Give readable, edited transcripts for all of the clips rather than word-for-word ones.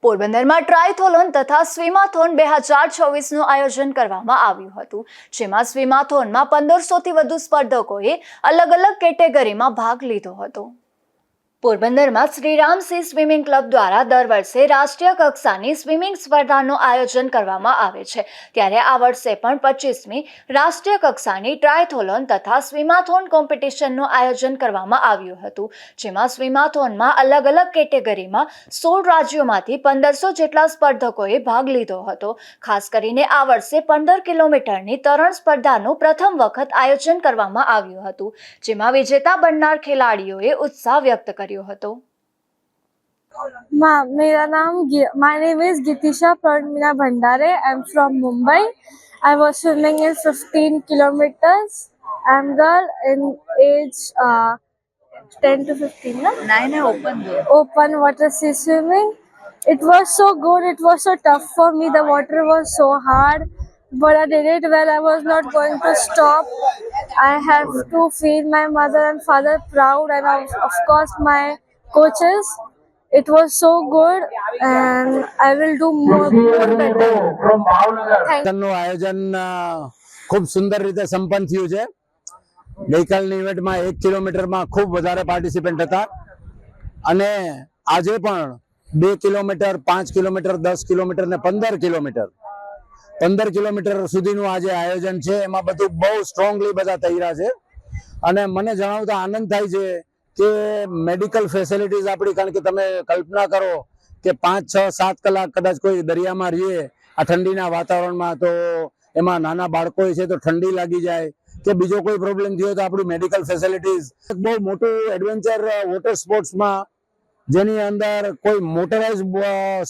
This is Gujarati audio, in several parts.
પોરબંદરમાં ટ્રાયથોલોન તથા સ્વિમાથોન 2026નું આયોજન કરવામાં આવ્યું હતું, જેમાં સ્વિમાથોનમાં 1500થી વધુ સ્પર્ધકોએ અલગ અલગ કેટેગરીમાં ભાગ લીધો હતો। પોરબંદરમાં શ્રીરામસિંહ સ્વિમિંગ ક્લબ દ્વારા દર વર્ષે રાષ્ટ્રીય કક્ષાની સ્વિમિંગ સ્પર્ધાનું આયોજન કરવામાં આવે છે, ત્યારે આ વર્ષે પણ 25મી રાષ્ટ્રીય કક્ષાની ટ્રાયથોલોન તથા સ્વિમાથોન કોમ્પિટિશનનું આયોજન કરવામાં આવ્યું હતું, જેમાં સ્વિમાથોનમાં અલગ અલગ કેટેગરીમાં 16 રાજ્યોમાંથી 1500 જેટલા સ્પર્ધકોએ ભાગ લીધો હતો। ખાસ કરીને આ વર્ષે 15 કિલોમીટરની તરણ સ્પર્ધાનું પ્રથમ વખત આયોજન કરવામાં આવ્યું હતું, જેમાં વિજેતા બનનાર ખેલાડીઓએ ઉત્સાહ વ્યક્ત કર્યો। My name is Gitisha Pranmina Bhandare. I'm from Mumbai. I was swimming in 15 kilometers. I'm girl in age 10 to 15. No? 9 Open water sea swimming. It was so good. It was so tough for me. The water was so hard, but I did it well. I was not going to stop. I have to feel my mother and father proud, and of course my coaches. It was so good, and I will do more better. નું આયોજન ખૂબ સુંદર રીતે સંપન્ન થયું છે। ગઈકાલની ઇવેન્ટમાં 1 કિલોમીટરમાં ખૂબ વધારે પાર્ટિસિપન્ટ હતા, અને આજે પણ 2 કિલોમીટર, 5 કિલોમીટર, 10 કિલોમીટર ને 15 કિલોમીટર સુધીનું આજે આયોજન છે। એમાં બધું બહુ સ્ટ્રોંગલી બધા થઈ રહ્યા છે, અને મને જણાવતા આનંદ થાય છે કે મેડિકલ ફેસિલિટીઝ આપણી, કારણ કે તમે કલ્પના કરો કે 5, 6, 7 કલાક કદાચ કોઈ દરિયામાં રહીએ આ ઠંડીના વાતાવરણમાં, તો એમાં નાના બાળકો છે તો ઠંડી લાગી જાય કે બીજો કોઈ પ્રોબ્લેમ થયો તો આપણી મેડિકલ ફેસિલિટીઝ બહુ મોટું એડવેન્ચર વોટર સ્પોર્ટ્સમાં, જેની અંદર કોઈ મોટરાઇઝ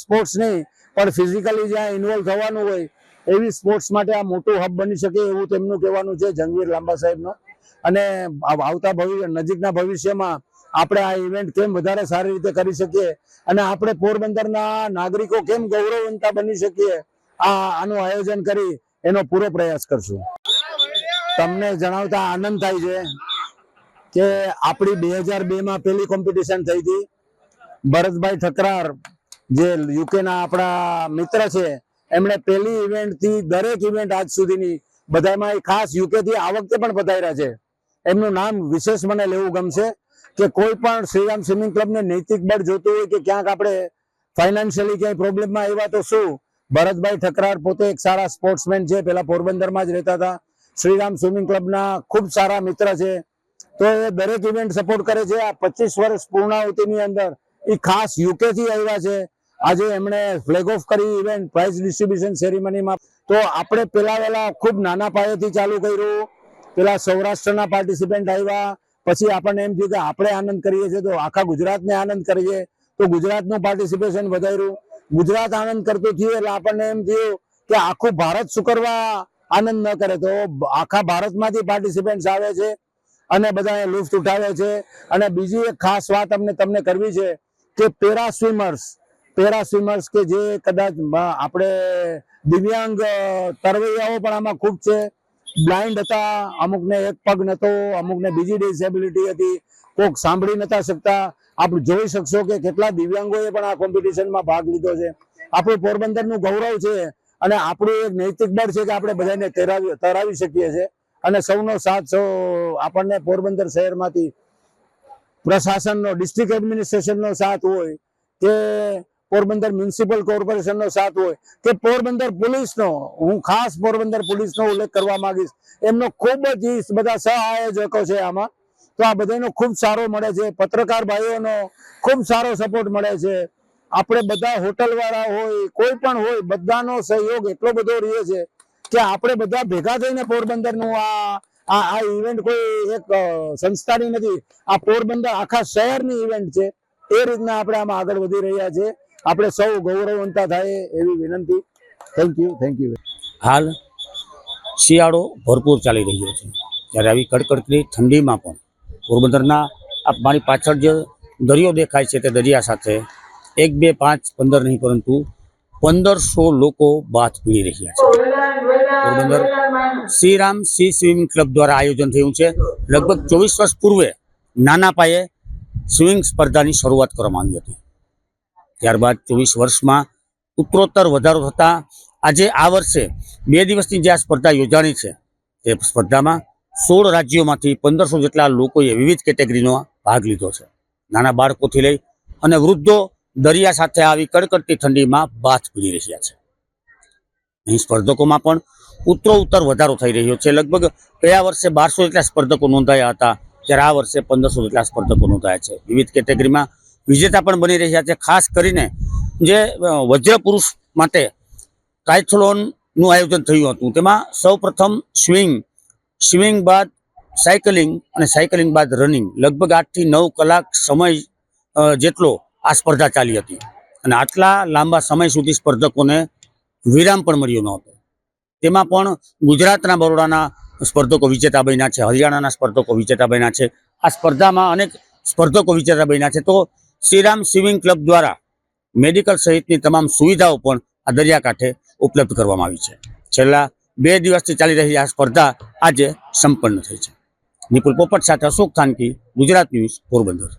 સ્પોર્ટ્સ નહીં પણ ફિઝિકલી જ્યાં ઇન્વોલ્વ થવાનું હોય એવી સ્પોર્ટ્સ માટે આ મોટું હબ બની શકે એવું તેમનું કહેવાનું છે, જંગવીર લાંબા સાહેબનો। અને આવતા નજીકના ભવિષ્યમાં આપણે આ ઇવેન્ટ કેમ વધારે સારી રીતે કરી શકીએ અને આપણે પોરબંદરના નાગરિકો કેમ ગૌરવવંતા બની શકીએ, આનું આયોજન કરી એનો પૂરો પ્રયાસ કરશું। તમને જણાવતા આનંદ થાય છે કે આપણી 2002માં પહેલી કોમ્પિટિશન થઈ હતી। ભરતભાઈ ઠકરાર જે યુકેના આપણા મિત્ર છે, એમણે પહેલી ઇવેન્ટથી દરેક ઇવેન્ટ આજ સુધીની બધામાં ખાસ યુકેથી આ વખતે પણ પધાર્યા છે। એમનું નામ વિશેષ મને લેવું ગમશે કે કોઈ પણ શ્રીરામ સ્વિમિંગ ક્લબને નૈતિક બળ જોતું હોય કે ક્યાંક આપણે ફાઇનાન્શિયલી ક્યાંય પ્રોબ્લેમમાં આવ્યા તો શું, ભરતભાઈ ઠકરાર પોતે એક સારા સ્પોર્ટ્સમેન છે, પેલા પોરબંદરમાં જ રહેતા હતા, શ્રીરામ સ્વિમિંગ ક્લબના ખૂબ સારા મિત્ર છે, તો એ દરેક ઇવેન્ટ સપોર્ટ કરે છે। આ 25 વર્ષ પૂર્ણાહુતિની અંદર એ ખાસ યુકેથી આવ્યા છે। આજે એમણે ફ્લેગ ઓફ કરી ઇવેન્ટ પ્રાઇઝ ડિસ્ટ્રીબ્યુશન સેરેમનીમાં। તો આપણે પેલા ખૂબ નાના પાયેથી ચાલુ કર્યું, પેલા સૌરાષ્ટ્રના પાર્ટિસિપન્ટ આવ્યા, પછી આપણને એમ થયું કે આપણે આનંદ કરીએ છીએ તો આખા ગુજરાતને આનંદ કરીએ, તો ગુજરાતનું પાર્ટિસિપેશન વધાર્યું, ગુજરાત આનંદ કરતું થયું એટલે આપણને એમ થયું કે આખું ભારત શું કરવા આનંદ ન કરે, તો આખા ભારતમાંથી પાર્ટિસિપન્ટ આવે છે અને બધા લુફ્ત ઉઠાવે છે। અને બીજી એક ખાસ વાત તમને કરવી છે કે પેરા સ્વિમર્સ કે જે કદાચ આપણે દિવ્યાંગ તરવૈયાઓ પણ આમાં ખૂબ છે, બ્લાઇન્ડ હતા, અમુકને એક પગ નતો, અમુકને બીજી ડિસેબિલિટી હતી, કોઈક સાંભળી નતા શકતા। આપણે જોઈ શકશો કે કેટલા દિવ્યાંગોએ પણ આ કોમ્પિટિશનમાં ભાગ લીધો છે। આપણું પોરબંદરનું ગૌરવ છે અને આપણું એક નૈતિક બળ છે કે આપણે બધાને તરાવી શકીએ છીએ, અને સૌનો સાથ આપણને પોરબંદર શહેરમાંથી પ્રશાસનનો, ડિસ્ટ્રિક્ટ એડમિનિસ્ટ્રેશનનો સાથ હોય કે પોરબંદર મ્યુનિસિપલ કોર્પોરેશનનો સાથ હોય કે પોરબંદર પોલીસનો, હું ખાસ પોરબંદર પોલીસનો ઉલ્લેખ કરવા માંગીશ, એમનો ખૂબ જ બધા સહ આયોજકો છે આમાં, તો આ બધાનો ખૂબ સારો મળે છે। પત્રકાર ભાઈઓનો ખૂબ સારો સપોર્ટ મળે છે। આપણે બધા હોટલ વાળા હોય, કોઈ પણ હોય, બધાનો સહયોગ એટલો બધો રહે છે કે આપણે બધા ભેગા થઈને પોરબંદરનું આ ઇવેન્ટ કોઈ એક સંસ્થાની નથી, આ પોરબંદર આખા શહેરની ઇવેન્ટ છે। એ રીતના આપણે આમાં આગળ વધી રહ્યા છે। આપણે સૌ ગૌરવવંતા થાય એવી વિનંતી। Thank you. હાલ શિયાળો ભરપૂર ચાલી રહ્યો છે, ત્યારે આવી કડકડતી ઠંડીમાં પણ પોરબંદરના મારી પાછળ જે દરિયો દેખાય છે તે દરિયા સાથે 1, 2, 5, 15 નહીં પરંતુ 1500 લોકો બાથ પીડી રહ્યા છે। Porbandar Shriram C swimming club દ્વારા આયોજન થયું છે। લગભગ 24 વર્ષ પૂર્વે નાના પાયે સ્વિમિંગ સ્પર્ધાની શરૂઆત કરવામાં આવી હતી। ત્યારબાદ 24 વર્ષમાં ઉત્તરોત્તર વધારો થતાં આજે આ વર્ષે 2 દિવસની જે આ સ્પર્ધા યોજાણી છે તે સ્પર્ધામાં 16 રાજ્યોમાંથી 1500 જેટલા લોકોએ વિવિધ કેટેગરીનો ભાગ લીધો છે. નાના બાળકોથી લઈ અને વૃદ્ધો દરિયા સાથે આવી કડકડતી ઠંડીમાં બાથ પીડી રહ્યા છે. અહીં સ્પર્ધકોમાં પણ ઉત્તરોત્તર વધારો થઈ રહ્યો છે. લગભગ ગયા વર્ષે 1200 જેટલા સ્પર્ધકો નોંધાયા હતા, ત્યારે આ વર્ષે 1500 જેટલા સ્પર્ધકો નોંધાયા છે. વિવિધ કેટેગરીમાં વિજેતા પણ બની રહ્યા છે. ખાસ કરીને જે વજ્ર પુરુષ માટે ટ્રાયથલોનનું આયોજન થયું હતું, તેમાં સૌપ્રથમ સ્વિમિંગ બાદ સાયકલિંગ અને સાયકલિંગ બાદ રનિંગ, લગભગ 8 થી 9 કલાક સમય જેટલો આ સ્પર્ધા ચાલી હતી. અને આટલા લાંબા સમય સુધી સ્પર્ધકોને વિરામ પણ મળ્યો ન હતો. તેમાં પણ ગુજરાતના બરોડાના સ્પર્ધકો વિજેતા બન્યા છે, હરિયાણાના સ્પર્ધકો વિજેતા બન્યા છે. આ સ્પર્ધામાં અનેક સ્પર્ધકો વિજેતા બન્યા છે. તો શ્રીરામ સ્વિમિંગ ક્લબ દ્વારા મેડિકલ સહિતની તમામ સુવિધાઓ પણ આ દરિયાકાંઠે ઉપલબ્ધ કરવામાં આવી છે. છેલ્લા 2 દિવસથી ચાલી રહી આ સ્પર્ધા આજે સંપન્ન થઈ છે. નિપુલ પોપટ સાથે અશોક થાનકી, ગુજરાત ન્યૂઝ, પોરબંદર.